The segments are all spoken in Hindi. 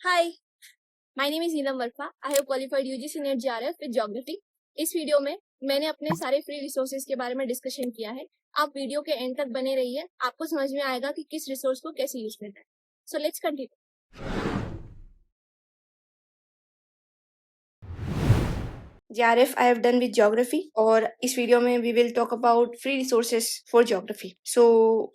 Hi, my name is Neelam Verma. I have qualified UGC NET JRF with Geography. इस वीडियो में मैंने अपने सारे फ्री रिसोर्सेज के बारे में डिस्कशन किया है. आप वीडियो के एंड तक बने रहिए, आपको समझ में आएगा कि किस रिसोर्स को कैसे यूज करना है. So let's continue. JRF I have done with Geography और इस वीडियो में we will talk about free resources for Geography. So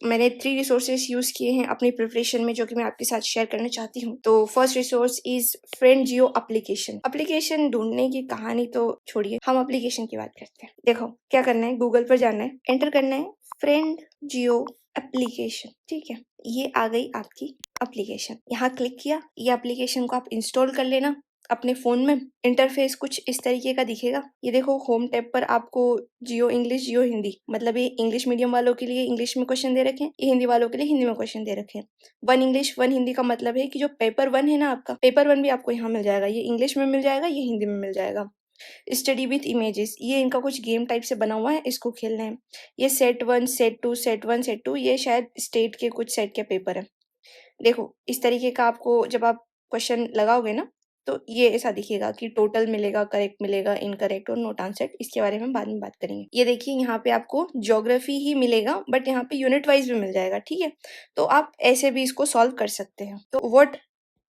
मैंने 3 resources यूज किए हैं अपनी प्रिपरेशन में जो कि मैं आपके साथ शेयर करना चाहती हूँ. तो first resource is friend Jio application. Application ढूंढने की कहानी तो छोड़िए, हम एप्लीकेशन की बात करते हैं. देखो क्या करना है, गूगल पर जाना है, एंटर करना है फ्रेंड जियो एप्लीकेशन. ठीक है, ये आ गई आपकी एप्लीकेशन. यहाँ क्लिक किया, ये एप्लीकेशन को आप इंस्टॉल कर लेना अपने फोन में. इंटरफेस कुछ इस तरीके का दिखेगा. ये देखो होम टैब पर आपको जियो इंग्लिश जियो हिंदी, मतलब ये इंग्लिश मीडियम वालों के लिए इंग्लिश में क्वेश्चन दे रखे हैं, ये हिंदी वालों के लिए हिंदी में क्वेश्चन दे रखे हैं. 1 इंग्लिश 1 हिंदी का मतलब है कि जो पेपर 1 है ना, आपका पेपर 1 भी आपको यहाँ मिल जाएगा. ये इंग्लिश में मिल जाएगा, ये हिंदी में मिल जाएगा. स्टडी विथ इमेजेस, ये इनका कुछ गेम टाइप से बना हुआ है, इसको खेलना है. ये सेट 1 सेट 2 सेट 1 सेट 2, ये शायद स्टेट के कुछ सेट के पेपर है. देखो इस तरीके का आपको जब आप क्वेश्चन लगाओगे ना, तो ये ऐसा दिखेगा कि टोटल मिलेगा, करेक्ट मिलेगा, इनकरेक्ट और नोट आंसर्ड. इसके बारे में बाद में बात करेंगे. ये देखिए यहाँ पे आपको ज्योग्राफी ही मिलेगा, बट यहाँ पे यूनिट वाइज भी मिल जाएगा. ठीक है, तो आप ऐसे भी इसको सॉल्व कर सकते हैं. तो what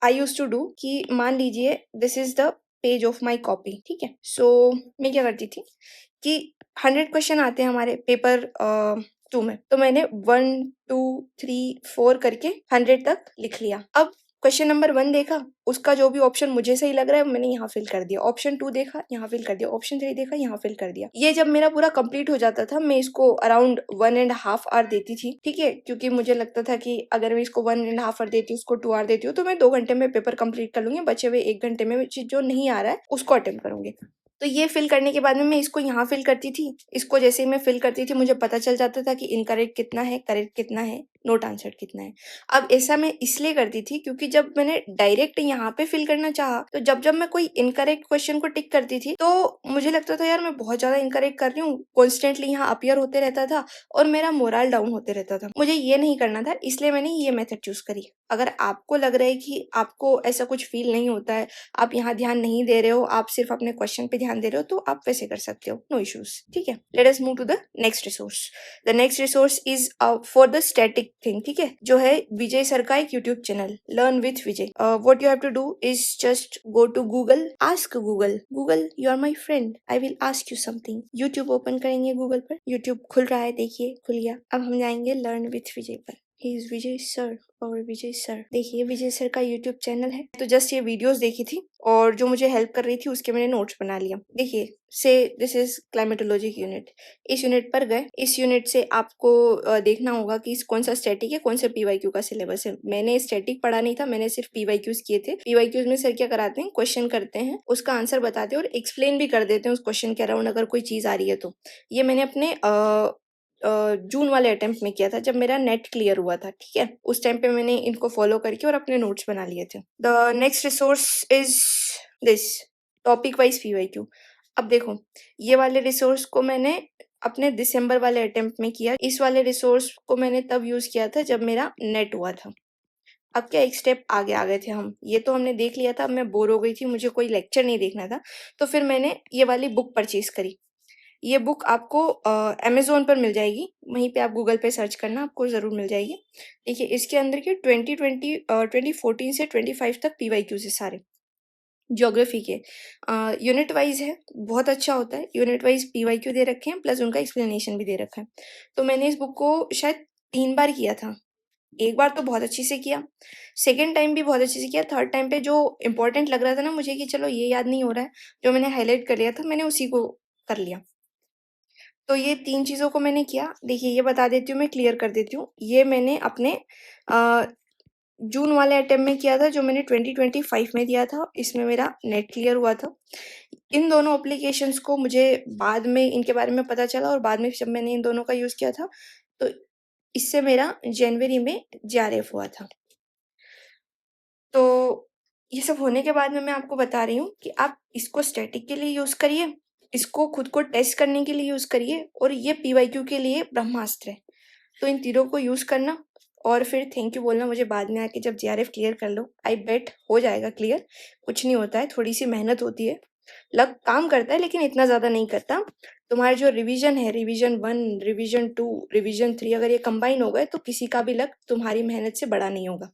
I use to do कि मान लीजिए this is the page of my copy. ठीक है, सो मैं क्या करती थी कि 100 क्वेश्चन आते हैं हमारे पेपर 2 में, तो मैंने 1 2 3 4 करके 100 तक लिख लिया. अब क्वेश्चन नंबर 1 देखा, उसका जो भी ऑप्शन मुझे सही लग रहा है मैंने यहाँ फिल कर दिया. ऑप्शन 2 देखा, यहाँ फिल कर दिया. ऑप्शन 3 देखा, यहाँ फिल कर दिया. ये जब मेरा पूरा कंप्लीट हो जाता था, मैं इसको अराउंड 1.5 आवर देती थी. ठीक है, क्योंकि मुझे लगता था कि अगर मैं इसको 1.5 आवर देती हूँ, उसको 2 आवर देती हूँ, तो मैं 2 घंटे में पेपर कंप्लीट कर लूंगी. बचे हुए 1 घंटे में जो नहीं आ रहा है उसको अटेम्प्ट करूंगी. तो ये फिल करने के बाद में मैं इसको यहाँ फिल करती थी. इसको जैसे ही मैं फिल करती थी मुझे पता चल जाता था कि इनकरेक्ट कितना है, करेक्ट कितना है, नोट आंसर्ड कितना है. अब ऐसा मैं इसलिए करती थी क्योंकि जब मैंने डायरेक्ट यहाँ पे फिल करना चाहा, तो जब जब मैं कोई इनकरेक्ट क्वेश्चन को टिक करती थी तो मुझे लगता था यार मैं बहुत ज्यादा इनकरेक्ट कर रही हूँ, कॉन्स्टेंटली यहाँ अपीयर होते रहता था और मेरा मोरल डाउन होते रहता था. मुझे ये नहीं करना था, इसलिए मैंने ये मेथड चूज करी. अगर आपको लग रहा है कि आपको ऐसा कुछ फील नहीं होता है, आप यहाँ ध्यान नहीं दे रहे हो, आप सिर्फ अपने क्वेश्चन पे ध्यान दे रहे हो, तो आप वैसे कर सकते हो, नो इश्यूज. ठीक है, let us move to the next resource. The next resource is for the static thing. ठीक है, जो है विजय सर का एक YouTube channel learn with Vijay. What you have to do is just go to Google, ask Google, Google you are my friend, I will ask you something. YouTube open करेंगे गूगल पर, यूट्यूब खुल रहा है, देखिए खुल गया. अब हम जाएंगे लर्न विथ विजय पर. ही इज विजय सर और विजय सर, देखिए विजय सर का यूट्यूब चैनल है. तो जस्ट ये वीडियोस देखी थी और जो मुझे हेल्प कर रही थी उसके मैंने नोट्स बना लिया. देखिए से दिस इज क्लाइमेटोलॉजी यूनिट. इस यूनिट पर गए, इस यूनिट से आपको देखना होगा कि कौन सा स्टैटिक है, कौन सा पीवाईक्यू का सिलेबस है. मैंने स्टैटिक पढ़ा नहीं था, मैंने सिर्फ पीवाईक्यूज किए थे. पीवाईक्यूज में सर क्या कराते हैं, क्वेश्चन करते हैं, उसका आंसर बताते हैं और एक्सप्लेन भी कर देते हैं उस क्वेश्चन के अराउंड अगर कोई चीज आ रही है तो. ये मैंने अपने जून वाले अटेम्प्ट में किया था जब मेरा नेट क्लियर हुआ था. ठीक है, उस टाइम पे मैंने इनको फॉलो करके और अपने नोट्स बना लिए थे. The next resource is this topic wise PYQ. अब देखो ये वाले रिसोर्स को मैंने अपने दिसंबर वाले अटेम्प्ट में किया. इस वाले रिसोर्स को मैंने तब यूज किया था जब मेरा नेट हुआ था. अब क्या एक स्टेप आगे आ गए थे हम, ये तो हमने देख लिया था. अब मैं बोर हो गई थी, मुझे कोई लेक्चर नहीं देखना था, तो फिर मैंने ये वाली बुक परचेज करी. ये बुक आपको अमेज़न पर मिल जाएगी, वहीं पे आप गूगल पे सर्च करना, आपको ज़रूर मिल जाएगी. देखिए इसके अंदर के 2014 से 25 तक पीवाईक्यूज है सारे ज्योग्राफी के. यूनिट वाइज है, बहुत अच्छा होता है. यूनिट वाइज पीवाईक्यू दे रखे हैं प्लस उनका एक्सप्लेनेशन भी दे रखा है. तो मैंने इस बुक को शायद 3 बार किया था. एक बार तो बहुत अच्छी से किया, सेकेंड टाइम भी बहुत अच्छे से किया, थर्ड टाइम पे जो इंपॉर्टेंट लग रहा था ना मुझे कि चलो ये याद नहीं हो रहा है, जो मैंने हाईलाइट कर लिया था मैंने उसी को कर लिया. तो ये 3 चीज़ों को मैंने किया. देखिए ये बता देती हूँ, मैं क्लियर कर देती हूँ. ये मैंने अपने जून वाले अटेम्प्ट में किया था जो मैंने 2025 में दिया था. इसमें मेरा नेट क्लियर हुआ था. इन दोनों एप्लीकेशंस को मुझे बाद में इनके बारे में पता चला और बाद में जब मैंने इन दोनों का यूज़ किया था तो इससे मेरा जनवरी में जेआरएफ हुआ था. तो ये सब होने के बाद में मैं आपको बता रही हूँ कि आप इसको स्टैटिक के लिए यूज़ करिए, इसको खुद को टेस्ट करने के लिए यूज़ करिए और ये पीवाईक्यू के लिए ब्रह्मास्त्र है. तो इन तीनों को यूज़ करना और फिर थैंक यू बोलना मुझे बाद में आके जब जेआरएफ क्लियर कर लो। आई बेट हो जाएगा क्लियर, कुछ नहीं होता है, थोड़ी सी मेहनत होती है, लक काम करता है लेकिन इतना ज़्यादा नहीं करता। तुम्हारा जो रिवीजन है, रिवीजन 1, रिवीजन 2, रिवीजन 3, अगर ये कंबाइन हो गए तो किसी का भी लक तुम्हारी मेहनत से बड़ा नहीं होगा।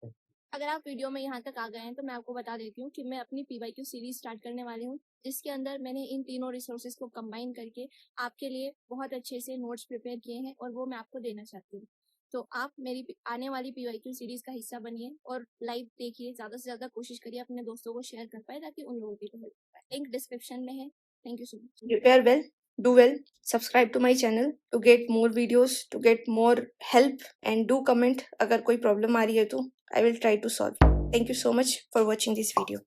अगर आप वीडियो में यहाँ तक आ गए हैं तो मैं आपको बता देती हूँ कि मैं अपनी पीवाईक्यू सीरीज स्टार्ट करने वाली हूँ, जिसके अंदर मैंने इन तीनों रिसोर्सेज को कंबाइन करके आपके लिए बहुत अच्छे से नोट्स प्रिपेयर किए हैं और वो मैं आपको देना चाहती हूँ। तो आप मेरी आने वाली पीवाईक्यू सीरीज का हिस्सा बनिए और लाइव देखिए, ज़्यादा से ज़्यादा कोशिश करिए अपने दोस्तों को शेयर कर पाए ताकि उन लोगों की भी हेल्प पाए। लिंक डिस्क्रिप्शन में है। Thank you so much. Prepare well, do well, subscribe to my channel to get more videos, to get more help, and do comment अगर कोई प्रॉब्लम आ रही है तो I will try to solve. Thank you so much for watching this video.